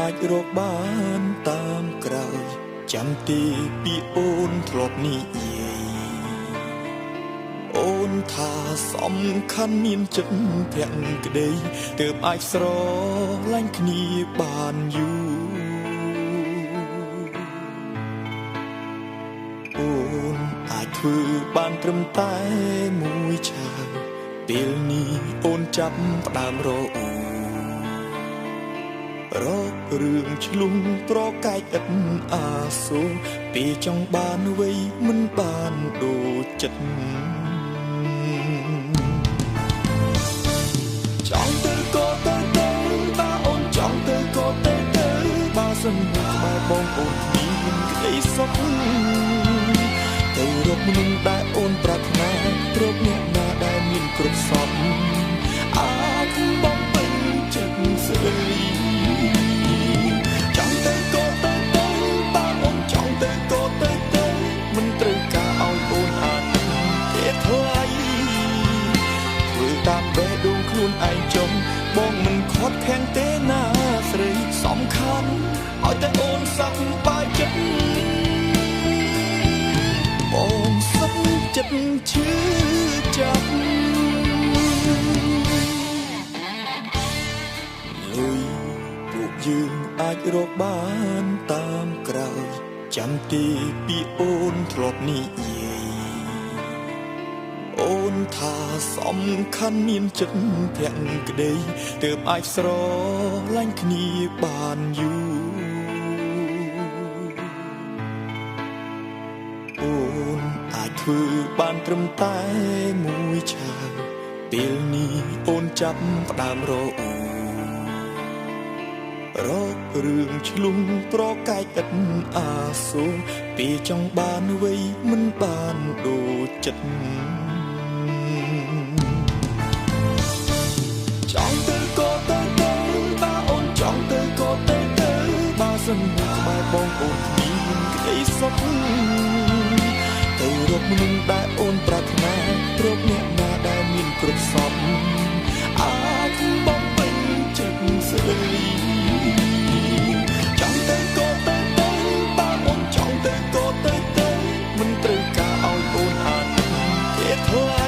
អាចរកបានតាមក្រោយចាំទីពីអូនធ្លាប់និយាយអូនថាសំខាន់មានចិត្តភក្តីទើបអាចស្រឡាញ់គ្នាបានយូរអូនអាចធ្វើបានត្រឹមតែមួយឆាវពេលនេះអូនចាប់ផ្ដើមរករឿងឆ្លុះប្រកែកឥតអាសូរពីចង់បានអ្វីមិនបានដូចចិត្តចង់ទៅក៏ទៅបើអូនចង់ទៅក៏ទៅបើសិនបើបងអូនមានក្តីសុខទៅរកមនុស្សដែលអូនប្រាថ្នារកអ្នកណាដែលមានគ្រប់សពអាចបងពេញចិត្តស្រីចង់ទៅក៏ទៅបើអូនចង់ទៅក៏ទៅមិនត្រូវការឲ្យអូនអាណិតទេថ្លៃធ្វើតាមបេះដូងខ្លួនឯងចុងបងមិនខត់ខាំងទេណាស្រីសំខាន់ឲ្យតែអូនសប្បាយចិត្តបងសុខចិត្តឈឺចាប់លុយពួកយើងអាចរកបានតាមក្រោយចាំទីពីអូនធ្លាប់និយាយអូនថាសំខាន់មានចិត្តភក្តីទើបអាចស្រឡាញ់គ្នាបានយូរអូនអាចធ្វើបានត្រឹមតែមួយឆាវពេលនេះអូនចាប់ផ្ដើមរករឿងឆ្លុះប្រកែកឥតអាសូរពីចង់បានអ្វីមិនបានដូចចិត្តចង់ទៅក៏ទៅបើអូនចង់ទៅក៏ទៅបើសិនបើបងអូនមានក្តីសុខទៅរកមនុស្សដែលអូនប្រាថ្នារកអ្នកណាដែលមានគ្រប់សពអាចបងពេញចិត្តស្រីចង់ទៅក៏ទៅបើអូនចង់ទៅក៏ទៅមិនត្រូវការឲ្យអូនអាណិតទេថ្លៃ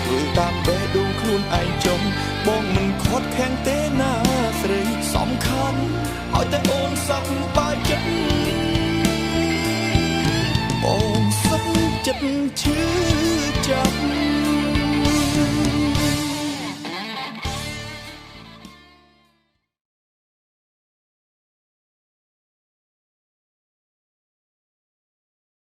ធ្វើតាមបេះដូងខ្លួនឯងចុងបងមិនខត់ខាំងទេណាស្រីសំខាន់ឲ្យតែអូនសប្បាយចិត្តបងសុខចិត្តឈឺ